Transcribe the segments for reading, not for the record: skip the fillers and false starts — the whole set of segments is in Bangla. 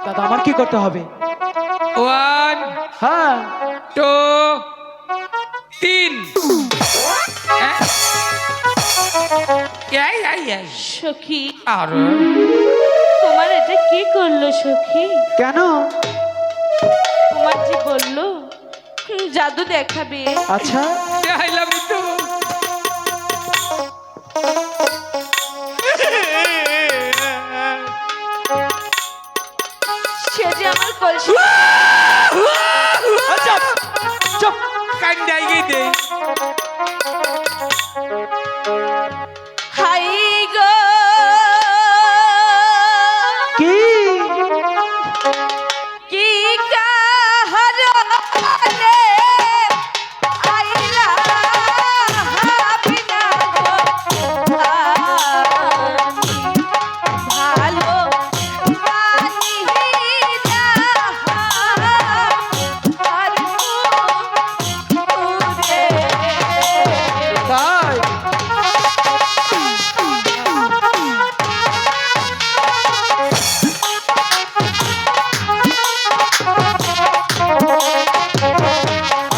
দাদা আমার কি করতে হবে? 1 হ্যাঁ 2 3 এই সখী, আর তোমার এটা কি করলো সখী? কেন? তোমার যে বললো জাদু দেখাবে, আচ্ছা আইলাম তো সে যে আমার কলসি। আচ্ছা চুপ। কান্দাই গেছে হাই গো কি কি কাহারনে আইলা হাবিনা গো আমি ভালো বানি যাহা আর পুরে তাই?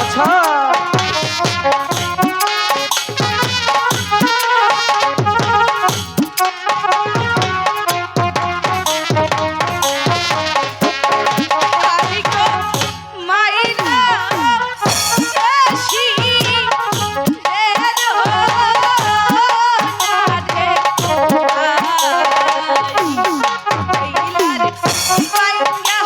আচ্ছা আমি গো মাইরা শেষি এরো নারে আইলার পাইয়া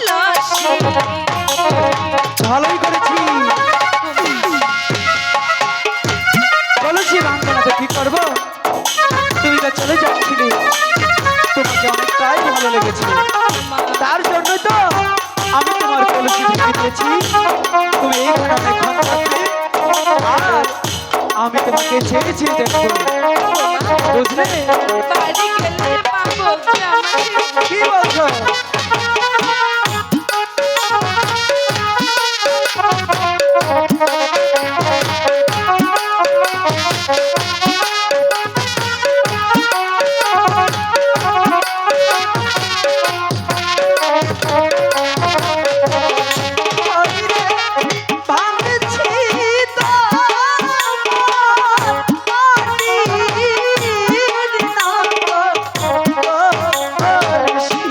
লসি ভালোই করেছি। বলেছি রামদানাতে কি করবো? তুমি তো চলে যাচ্ছিলে, তোমাকে অনেকটাই ভালো লেগেছে, তার জন্য তো আমি তোমার কলসি ভেঙে দিয়েছি। তুমি এইখানে অনেকক্ষণ থাকবে আর আমি তোমাকে ছেড়ে ছেড়ে দেখবো, বুঝলে? বাড়ি গেলে পাবো আমাকে কি বলছো? ভাবছি তোমার পানির নাম কলসি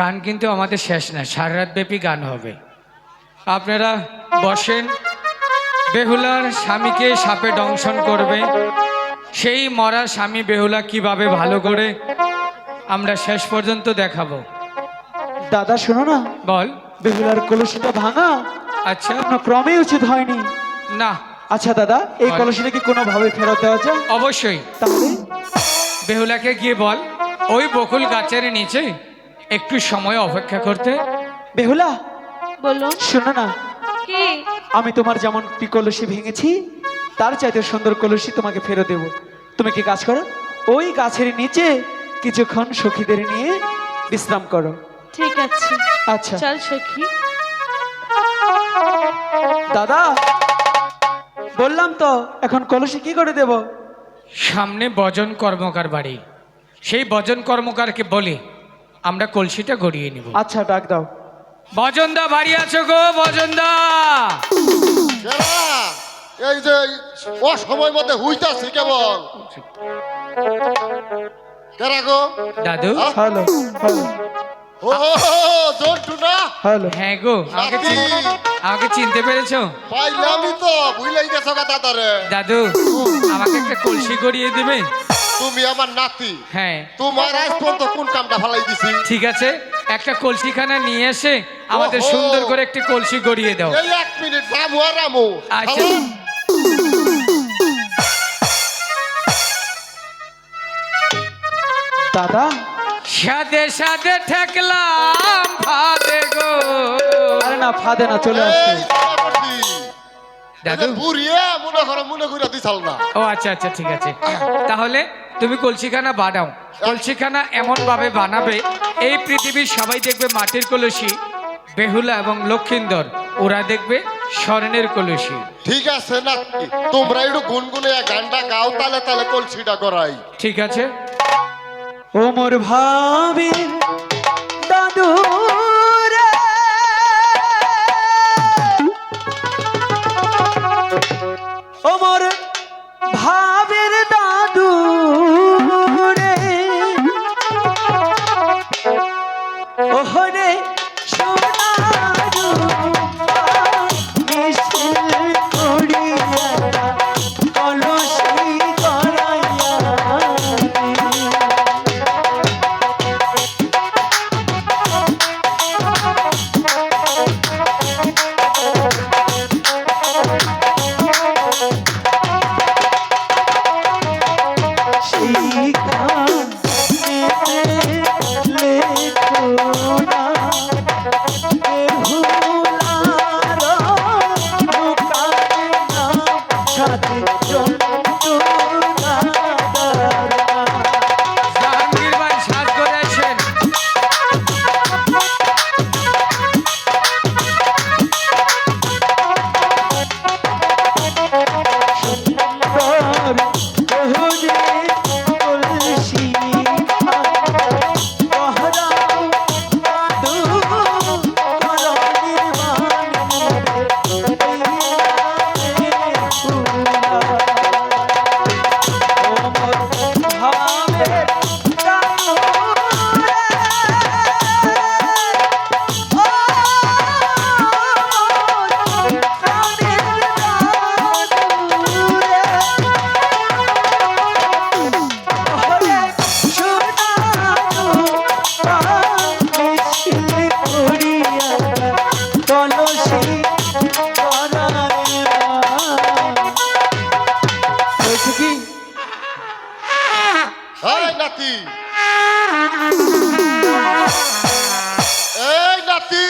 গান কিন্তু আমাদের শেষ না, সারা রাত ব্যাপী গান হবে। আপনারা বসেন। বেহুলার স্বামীকে সাপে দংশন করবে, সেই মরা স্বামী বেহুলা কিভাবে ভালো করে আমরা শেষ পর্যন্ত দেখাবো। দাদা শোনো না, বল। বেহুলার কলসিটা ভাঙা আচ্ছা, কোনো ক্রমে উচিত হয়নি। না আচ্ছা দাদা, এই বল। কলসিটা কি কোনোভাবে ফেরত দেওয়া যায়? অবশ্যই। তাহলে বেহুলাকে গিয়ে বল ওই বকুল গাছের নিচে একটু সময় অপেক্ষা করতে। বেহুলা বলুন শোনো না, কি? আমি তোমার যেমনটি কলসি ভেঙেছি তার চাইতে সুন্দর কলসি তোমাকে ফেরত দেব। তুমি কি কাজ করো, ওই গাছের নিচে কিছুক্ষণ সখীদের নিয়ে বিশ্রাম করো। ঠিক আছে, আচ্ছা চল সখী। দাদা বললাম তো, এখন কলসি কি করে দেব? সামনে বজন কর্মকার বাড়ি, সেই বজন কর্মকারকে বলে আমরা কলসিটা গড়িয়ে নিব। আচ্ছা ডাক দাও। বজনদা বাড়ি আছো গো? বজনদা এরা, এই যে অসময় মধ্যে হুইতাছি কেবল কেরা গো? দাদু। হ্যালো হ্যালো ও জন্টু না? হ্যালো। হ্যাঁ গো, আমাকে চিনতে পেরেছো? পাইলামই তো, ভুলাই গেছো গা দাদারে। দাদু, আমাকে একটা কলসি গড়িয়ে দিবে? তুমি আমার নাতি, হ্যাঁ তোমার আজ পর্যন্ত কোন কামটা ফালাই দিছি? ঠিক আছে, একটা কলসিখানা নিয়ে এসে আমাদের ওহো। সুন্দর করে একটি কলসি গড়িয়ে দাও। এই 1 মিনিট রামু আর রামু। আচ্ছা। দাদা সাদে সাদে ঠেকলাম ফাদে গো। আরে না, ফাঁদে না, চলে আসছে। এই চক্রবর্তী, দাদু। এই যে বুড়িয়ে মনে করে দিছাল না। ও আচ্ছা আচ্ছা, ঠিক আছে। তাহলে তুমি কলসিখানা বানাও। কলসিখানা এমন ভাবে বানাবে এই পৃথিবীর সবাই দেখবে মাটির কলসি, বেহুলা এবং লক্ষিন্দর ওরা দেখবে স্বর্ণের কলসি। ঠিক আছে নাতি, তোমরা একটু গুনগুনে গানটা গাও, তালে তালে কলসিটা করাই। ঠিক আছে। ও মোর ভাবির দাদু রে, ও মোর ভাবির দাদু রে, ওহরে সোনারু মিশিল করিয়া কলসি করাইয়া জাহাঙ্গীর ভাই সাজ করে আসেন। এই নাতি, এই নাতি,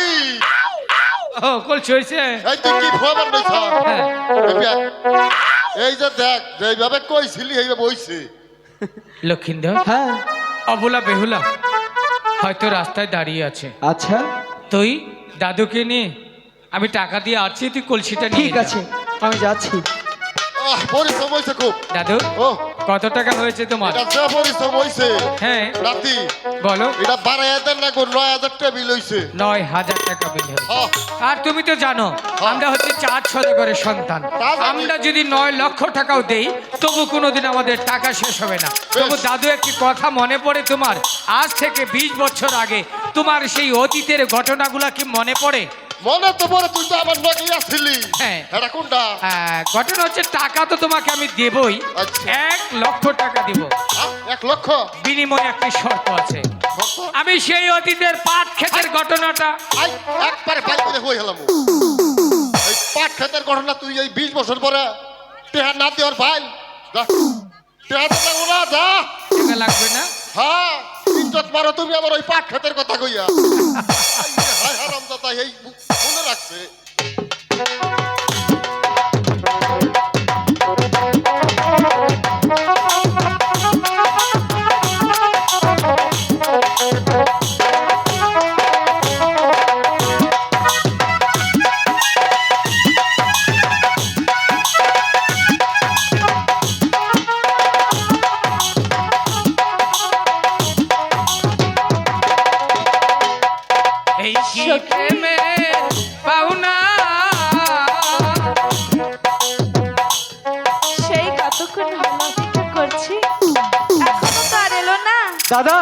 ও কলসি হয়েছে। এই তুই কি ভুয়া বানাইছ? হ্যাঁ। এই যে দেখ, যেভাবে কইছিলি এইভাবে হইছে। লক্ষিন্দর, হ্যাঁ অবলা বেহুলা হয়তো রাস্তায় দাঁড়িয়ে আছে। আচ্ছা তুই দাদুকে নিয়ে, আমি টাকা দিয়ে আসছি, তুই কলসিটা নিয়ে ঠিক যা। আছে, আমি যাচ্ছি। পরিশ্রম হইছে খুব। দাদু, ও, কত টাকা হয়েছে তোমার? এটা যে পরিশ্রম হইছে হ্যাঁ নাতি, বলো। এটা 12,000 না গো, 9,000 টেবিল হইছে। 9,000 টাকা বিল হয়েছে। হ্যাঁ, আর তুমি তো জানো আমরা হচ্ছে 4 সদাগরের সন্তান। তা জানি। আমরা যদি 9 লক্ষ টাকাও দেই তবু কোনোদিন আমাদের টাকা শেষ হবে না। তবু দাদু, একটি কথা মনে পড়ে তোমার? আজ থেকে 20 বছর আগে তোমার সেই অতীতের ঘটনাগুলা কি মনে পড়ে? মনে তো পরে তুই তো আমার নগে আসছিলি। হ্যাঁ। এটা কোনটা? ঘটনা হচ্ছে টাকা তো তোমাকে আমি দেবই, আচ্ছা। 1,00,000 টাকা দিব। 1 লক্ষ? বিনিময়ে একটি শর্ত আছে, শর্ত? আমি সেই অতীতের পাট ক্ষেতের ঘটনাটা আই একবারে বাই করে হয়ে গেলাম। এই পাট ক্ষেতের ঘটনা তুই এই 20 বছর পরে টেহা না দেওয়ার ভাই যা টেহা তো লাগবো না যা। টাকা লাগবে না। হ্যাঁ ইজ্জত মারো তুমি আমার ওই পাট ক্ষেতের কথা কইয়া। হায় হারাম দাদা এই মনে রাখছে। এই কি প্রেমে পাওনা, সেই কতক্ষণ হলো অপেক্ষা করছি, এখনো তো আর এলো না। দাদা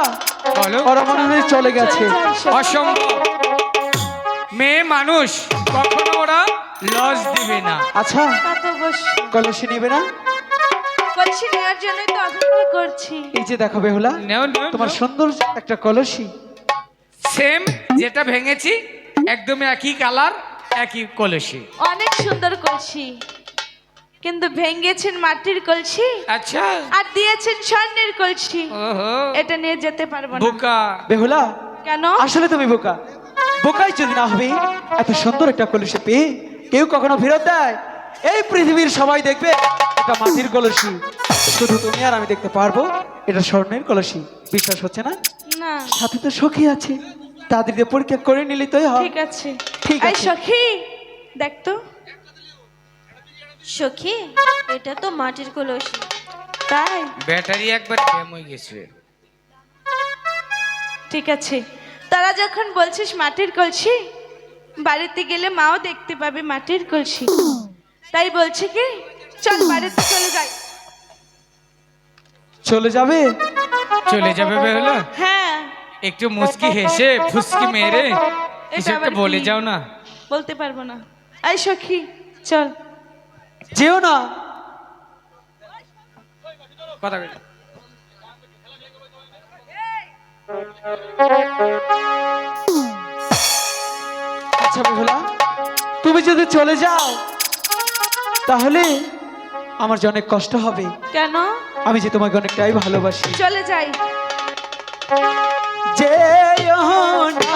বলো। ওরা মনে হয় চলে গেছে। চলে যাও, সখী। অসম্ভব, মেয়ে মানুষ কখনো ওরা লস দিবে না। আচ্ছা তা তো অবশ্যই। কলসি নিবে না? কলসি নেওয়ার জন্যই তো অপেক্ষা করছি। এই যে দেখো বেহুলা, নেও নেও তোমার সুন্দর একটা কলসি। সেম যেটা ভেঙেছি একদমই একই কালার, একই কলসি। অনেক সুন্দর কলসি, কিন্তু ভেঙেছেন মাটির কলসি আচ্ছা। আর দিয়েছেন স্বর্ণের কলসি। ওহো, এটা নিয়ে যেতে পারবো না। বোকা। বেহুলা কেন? আসলে তুমি বোকা। বোকাই যদি না হবে এত সুন্দর একটা কলসি পেয়ে কেউ কখনো ফেরত দেয়? এই পৃথিবীর সবাই দেখবে এটা মাটির কলসি, শুধু তুমি আর আমি দেখতে পারবো এটা স্বর্ণের কলসি। বিশ্বাস হচ্ছে না? না, সাথে তো সখী আছে, তাদের দিয়ে পরীক্ষা করে নিলে তোই হয়। ঠিক আছে। ঠিক এই আছে। সখী দেখ তো। সখী, এটা তো মাটির কলসি। তাই? ব্যাটারি একবার ড্যাম হয়ে গেছে। ঠিক আছে, তারা যখন বলছিস মাটির কলসি, বাড়িতে গেলে মাও দেখতে পাবে মাটির কলসি। তাই বলছে কি চল বাড়িতে চলে যাই। চলে যাবে? চলে যাবে বেহুলা? হ্যাঁ, একটু মুচকি হেসে ফুসকি মেরে কিছু এটা একটা আবার বলে কি? যাও না। বলতে পারবো না। এই সখী চল। যেও না। কথা বলি। আচ্ছা বেহুলা, তুমি যদি চলে যাও তাহলে আমার যে অনেক কষ্ট হবে। কেন? আমি যে তোমাকে অনেকটাই ভালোবাসি। চলে যাই। যেও না